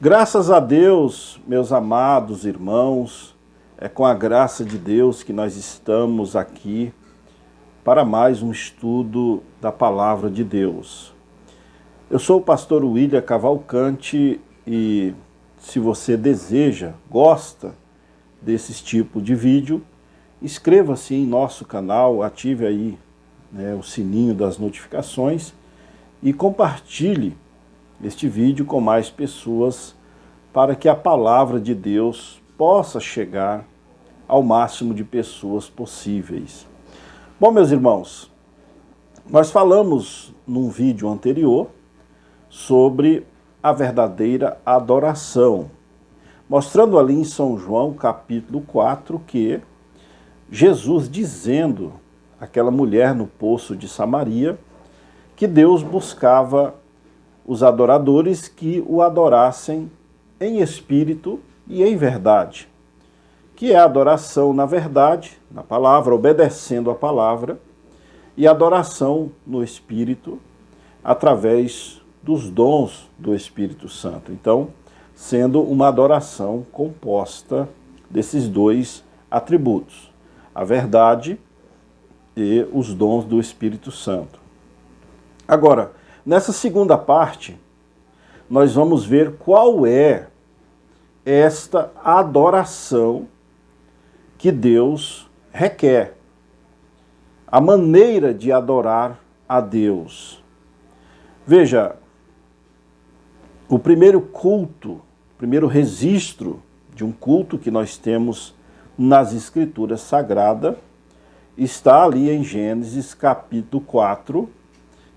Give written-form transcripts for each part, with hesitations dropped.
Graças a Deus, meus amados irmãos, é com a graça de Deus que nós estamos aqui para mais um estudo da Palavra de Deus. Eu sou o pastor William Cavalcante e se você deseja, gosta desses tipos de vídeo, inscreva-se em nosso canal, ative aí o sininho das notificações e compartilhe este vídeo com mais pessoas para que a palavra de Deus possa chegar ao máximo de pessoas possíveis. Bom, meus irmãos, nós falamos num vídeo anterior sobre a verdadeira adoração, mostrando ali em São João capítulo 4 que Jesus dizendo àquela mulher no poço de Samaria que Deus buscava os adoradores que o adorassem em espírito e em verdade, que é a adoração na verdade, na palavra, obedecendo a palavra, e adoração no espírito, através dos dons do Espírito Santo. Então, sendo uma adoração composta desses dois atributos, a verdade e os dons do Espírito Santo. Agora, nessa segunda parte, nós vamos ver qual é esta adoração que Deus requer. A maneira de adorar a Deus. Veja, o primeiro culto, o primeiro registro de um culto que nós temos nas Escrituras Sagradas está ali em Gênesis capítulo 4,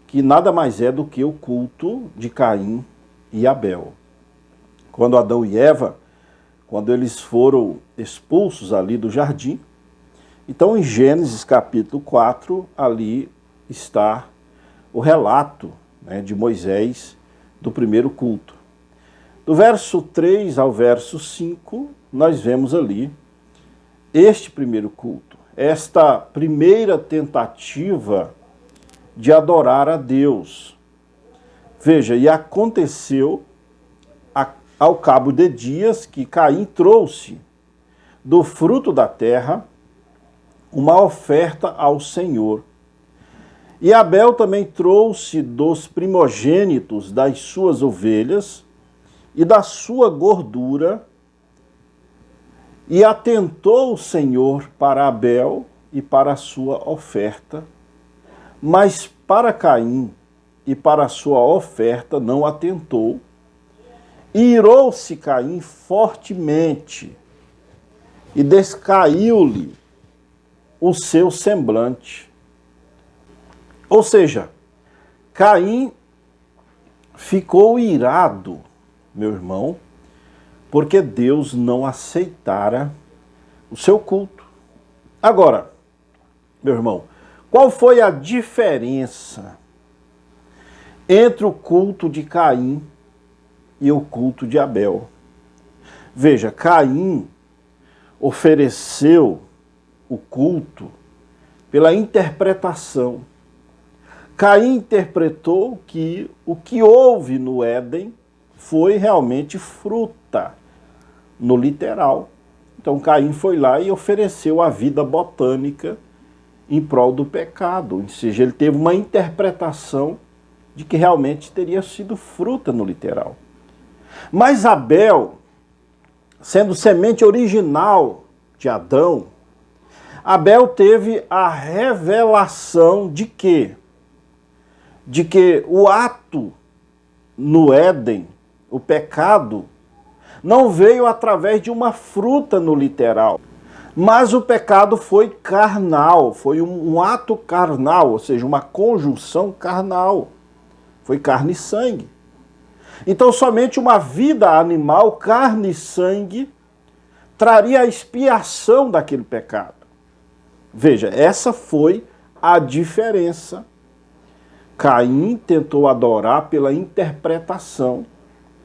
que nada mais é do que o culto de Caim e Abel. Quando Adão e Eva, quando eles foram expulsos ali do jardim, então em Gênesis capítulo 4, ali está o relato de Moisés do primeiro culto. Do verso 3 ao verso 5, nós vemos ali este primeiro culto, esta primeira tentativa de adorar a Deus. Veja, e aconteceu ao cabo de dias que Caim trouxe do fruto da terra uma oferta ao Senhor. E Abel também trouxe dos primogênitos das suas ovelhas e da sua gordura, e atentou o Senhor para Abel e para a sua oferta, mas para Caim e para a sua oferta não atentou, e irou-se Caim fortemente, e descaiu-lhe o seu semblante. Ou seja, Caim ficou irado, meu irmão, porque Deus não aceitara o seu culto. Agora, meu irmão, qual foi a diferença entre o culto de Caim e o culto de Abel? Veja, Caim ofereceu o culto pela interpretação. Caim interpretou que o que houve no Éden foi realmente fruta, no literal. Então Caim foi lá e ofereceu a vida botânica em prol do pecado. Ou seja, ele teve uma interpretação de que realmente teria sido fruta no literal. Mas Abel, sendo semente original de Adão, Abel teve a revelação de quê? De que o ato no Éden, o pecado, não veio através de uma fruta no literal, mas o pecado foi carnal, foi um ato carnal, ou seja, uma conjunção carnal, foi carne e sangue. Então somente uma vida animal, carne e sangue, traria a expiação daquele pecado. Veja, essa foi a diferença. Caim tentou adorar pela interpretação,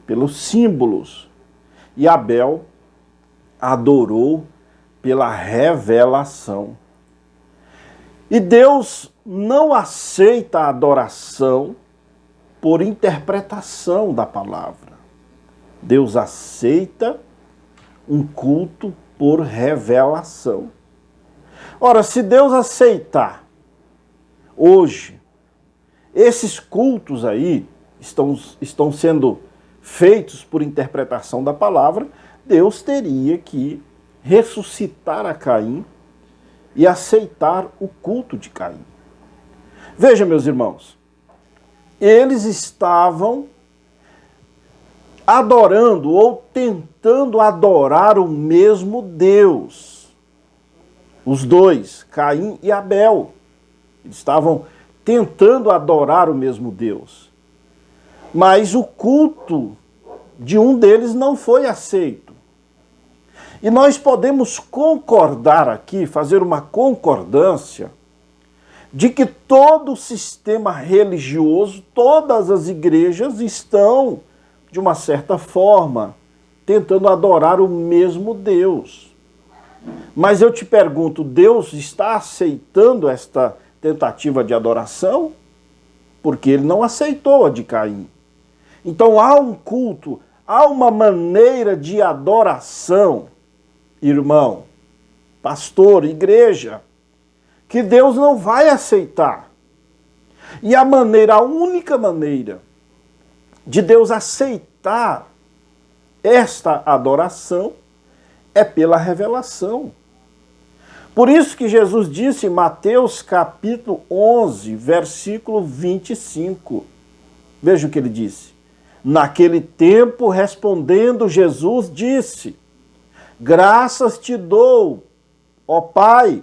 pelos símbolos, e Abel adorou pela revelação. E Deus não aceita a adoração por interpretação da palavra. Deus aceita um culto por revelação. Ora, se Deus aceitar hoje, esses cultos aí estão sendo feitos por interpretação da palavra, Deus teria que ressuscitar a Caim e aceitar o culto de Caim. Veja, meus irmãos, eles estavam adorando ou tentando adorar o mesmo Deus. Os dois, Caim e Abel, eles estavam tentando adorar o mesmo Deus. Mas o culto de um deles não foi aceito. E nós podemos concordar aqui, fazer uma concordância, de que todo o sistema religioso, todas as igrejas estão, de uma certa forma, tentando adorar o mesmo Deus. Mas eu te pergunto, Deus está aceitando esta tentativa de adoração? Porque ele não aceitou a de Caim. Então há um culto, há uma maneira de adoração, irmão, pastor, igreja, que Deus não vai aceitar. E a única maneira de Deus aceitar esta adoração é pela revelação. Por isso que Jesus disse em Mateus capítulo 11, versículo 25. Veja o que ele disse. Naquele tempo, respondendo Jesus, disse: graças te dou, ó Pai,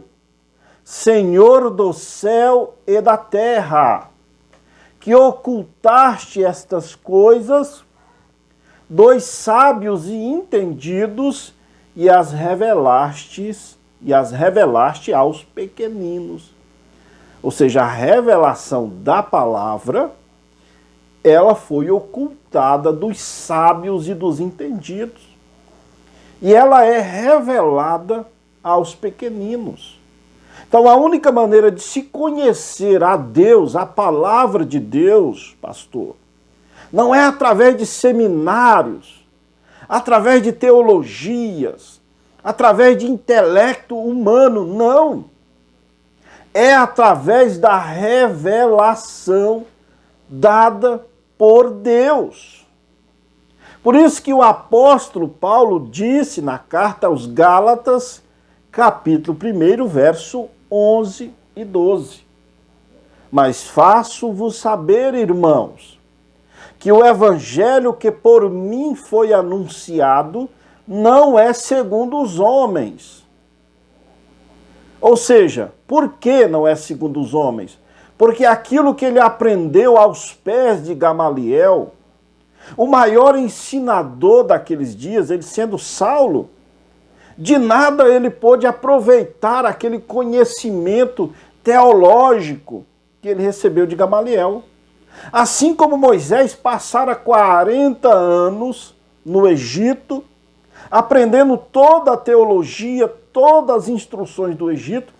Senhor do céu e da terra, que ocultaste estas coisas dos sábios e entendidos e as revelaste aos pequeninos. Ou seja, a revelação da palavra, ela foi ocultada dos sábios e dos entendidos. E ela é revelada aos pequeninos. Então, a única maneira de se conhecer a Deus, a palavra de Deus, pastor, não é através de seminários, através de teologias, através de intelecto humano, não. É através da revelação dada por Deus. Por isso que o apóstolo Paulo disse na carta aos Gálatas, capítulo 1, verso 11 e 12. Mas faço-vos saber, irmãos, que o evangelho que por mim foi anunciado não é segundo os homens. Ou seja, por que não é segundo os homens? Porque aquilo que ele aprendeu aos pés de Gamaliel, o maior ensinador daqueles dias, ele sendo Saulo, de nada ele pôde aproveitar aquele conhecimento teológico que ele recebeu de Gamaliel. Assim como Moisés passara 40 anos no Egito, aprendendo toda a teologia, todas as instruções do Egito,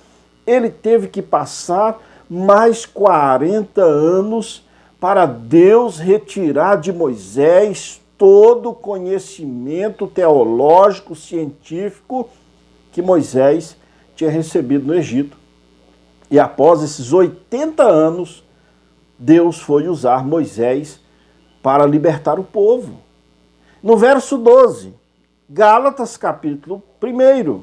ele teve que passar mais 40 anos para Deus retirar de Moisés todo o conhecimento teológico, científico que Moisés tinha recebido no Egito. E após esses 80 anos, Deus foi usar Moisés para libertar o povo. No verso 12, Gálatas capítulo 1,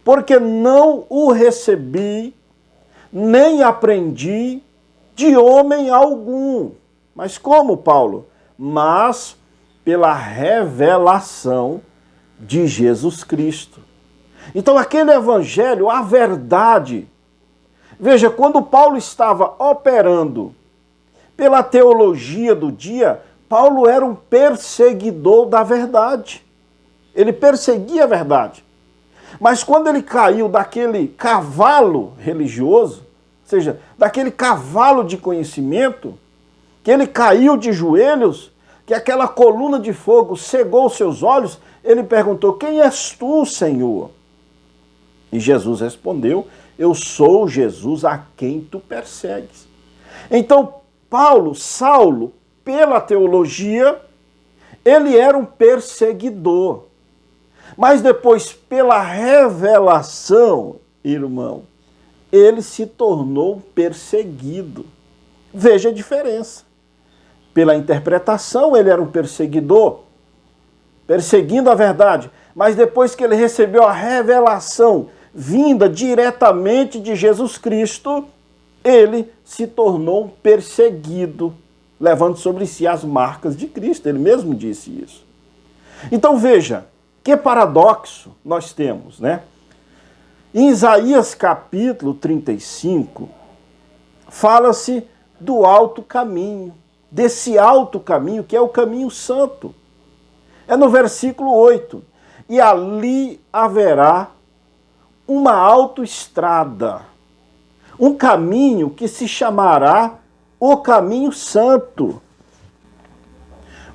porque não o recebi, nem aprendi de homem algum. Mas como, Paulo? Mas pela revelação de Jesus Cristo. Então aquele evangelho, a verdade. Veja, quando Paulo estava operando pela teologia do dia, Paulo era um perseguidor da verdade. Ele perseguia a verdade. Mas quando ele caiu daquele cavalo religioso, ou seja, daquele cavalo de conhecimento, que ele caiu de joelhos, que aquela coluna de fogo cegou seus olhos, ele perguntou: quem és tu, Senhor? E Jesus respondeu: eu sou Jesus a quem tu persegues. Então, Saulo, pela teologia, Ele era um perseguidor. Mas depois, pela revelação, irmão, ele se tornou perseguido. Veja a diferença. Pela interpretação, ele era um perseguidor, perseguindo a verdade. Mas depois que ele recebeu a revelação vinda diretamente de Jesus Cristo, ele se tornou um perseguido, levando sobre si as marcas de Cristo. Ele mesmo disse isso. Então veja, que paradoxo nós temos, né? Em Isaías capítulo 35, fala-se do alto caminho, desse alto caminho que é o caminho santo. É no versículo 8. E ali haverá uma autoestrada, um caminho que se chamará o caminho santo.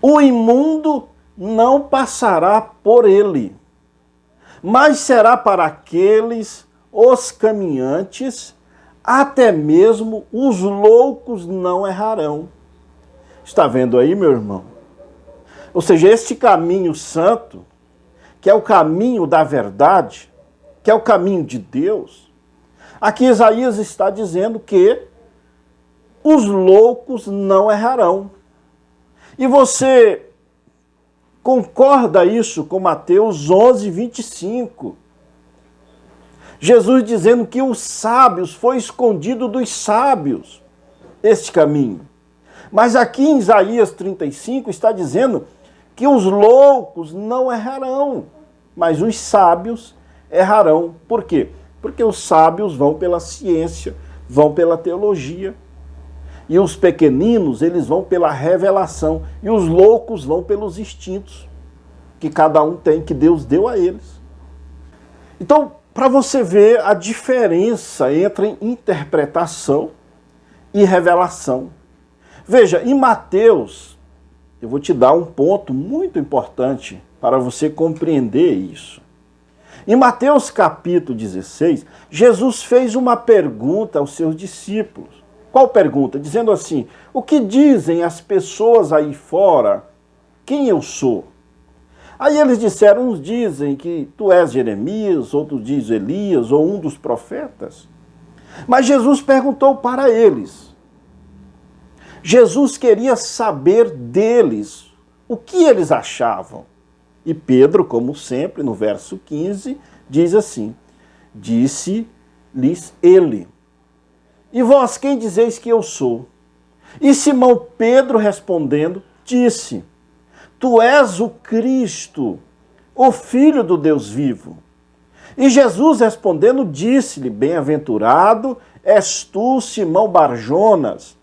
O imundo não passará por ele, mas será para aqueles, os caminhantes, até mesmo os loucos não errarão. Está vendo aí, meu irmão? Ou seja, este caminho santo, que é o caminho da verdade, que é o caminho de Deus, aqui Isaías está dizendo que os loucos não errarão. E você concorda isso com Mateus 11, 25. Jesus dizendo que os sábios, foi escondido dos sábios este caminho. Mas aqui em Isaías 35 está dizendo que os loucos não errarão, mas os sábios errarão. Por quê? Porque os sábios vão pela ciência, vão pela teologia. E os pequeninos, eles vão pela revelação. E os loucos vão pelos instintos que cada um tem, que Deus deu a eles. Então, para você ver a diferença entre interpretação e revelação. Veja, em Mateus, eu vou te dar um ponto muito importante para você compreender isso. Em Mateus capítulo 16, Jesus fez uma pergunta aos seus discípulos. Qual pergunta? Dizendo assim, o que dizem as pessoas aí fora, quem eu sou? Aí eles disseram, uns dizem que tu és Jeremias, outros dizem Elias, ou um dos profetas. Mas Jesus perguntou para eles. Jesus queria saber deles o que eles achavam. E Pedro, como sempre, no verso 15, diz assim, disse-lhes ele, e vós quem dizeis que eu sou? E Simão Pedro respondendo, disse, tu és o Cristo, o Filho do Deus vivo. E Jesus respondendo, disse-lhe, bem-aventurado és tu, Simão Barjonas,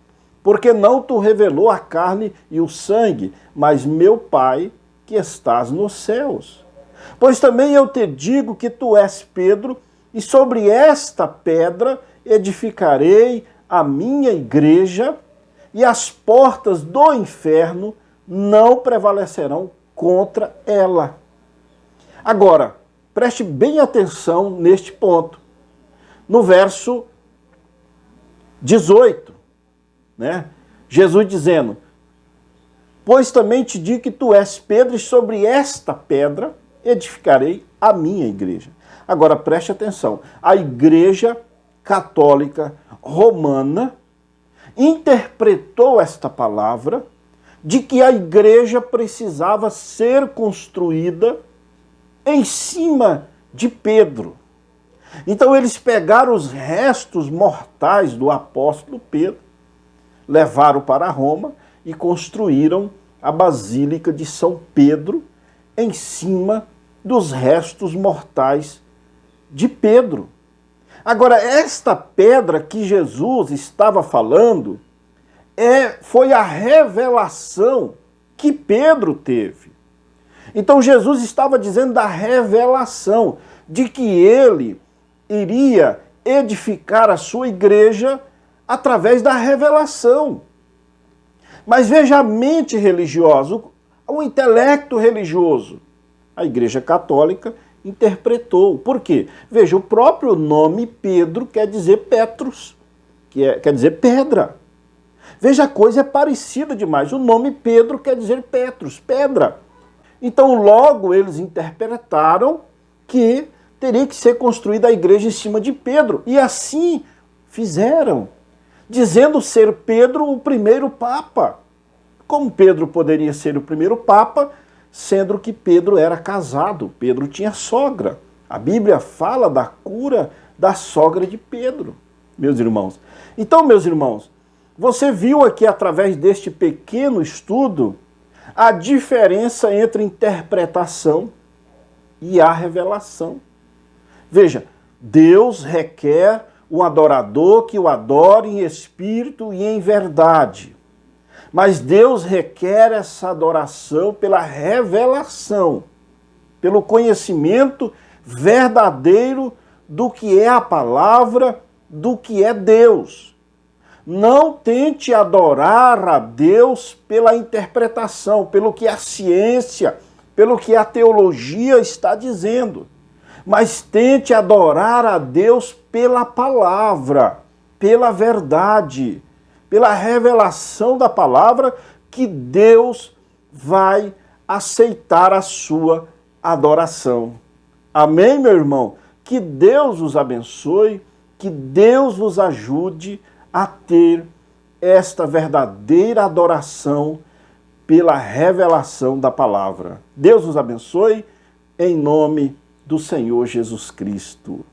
porque não te revelou a carne e o sangue, mas meu Pai que estás nos céus. Pois também eu te digo que tu és Pedro, e sobre esta pedra edificarei a minha igreja, e as portas do inferno não prevalecerão contra ela. Agora, preste bem atenção neste ponto. No verso 18, né? Jesus dizendo, pois também te digo que tu és Pedro, e sobre esta pedra edificarei a minha igreja. Agora, preste atenção. A igreja católica romana interpretou esta palavra de que a igreja precisava ser construída em cima de Pedro. Então eles pegaram os restos mortais do apóstolo Pedro, levaram para Roma e construíram a Basílica de São Pedro em cima dos restos mortais de Pedro. Agora, esta pedra que Jesus estava falando foi a revelação que Pedro teve. Então Jesus estava dizendo da revelação, de que ele iria edificar a sua igreja através da revelação. Mas veja a mente religiosa, o intelecto religioso. A Igreja Católica interpretou. Por quê? Veja, o próprio nome Pedro quer dizer Petrus, quer dizer pedra. Veja, a coisa é parecida demais. O nome Pedro quer dizer Petros, pedra. Então, logo eles interpretaram que teria que ser construída a igreja em cima de Pedro. E assim fizeram, dizendo ser Pedro o primeiro papa. Como Pedro poderia ser o primeiro papa, sendo que Pedro era casado, Pedro tinha sogra. A Bíblia fala da cura da sogra de Pedro, meus irmãos. Então, meus irmãos, você viu aqui através deste pequeno estudo a diferença entre interpretação e a revelação. Veja, Deus requer um adorador que o adore em espírito e em verdade. Mas Deus requer essa adoração pela revelação, pelo conhecimento verdadeiro do que é a palavra, do que é Deus. Não tente adorar a Deus pela interpretação, pelo que a ciência, pelo que a teologia está dizendo. Mas tente adorar a Deus pela palavra, pela verdade, pela revelação da palavra, que Deus vai aceitar a sua adoração. Amém, meu irmão? Que Deus os abençoe, que Deus vos ajude a ter esta verdadeira adoração pela revelação da palavra. Deus os abençoe, em nome do Senhor Jesus Cristo.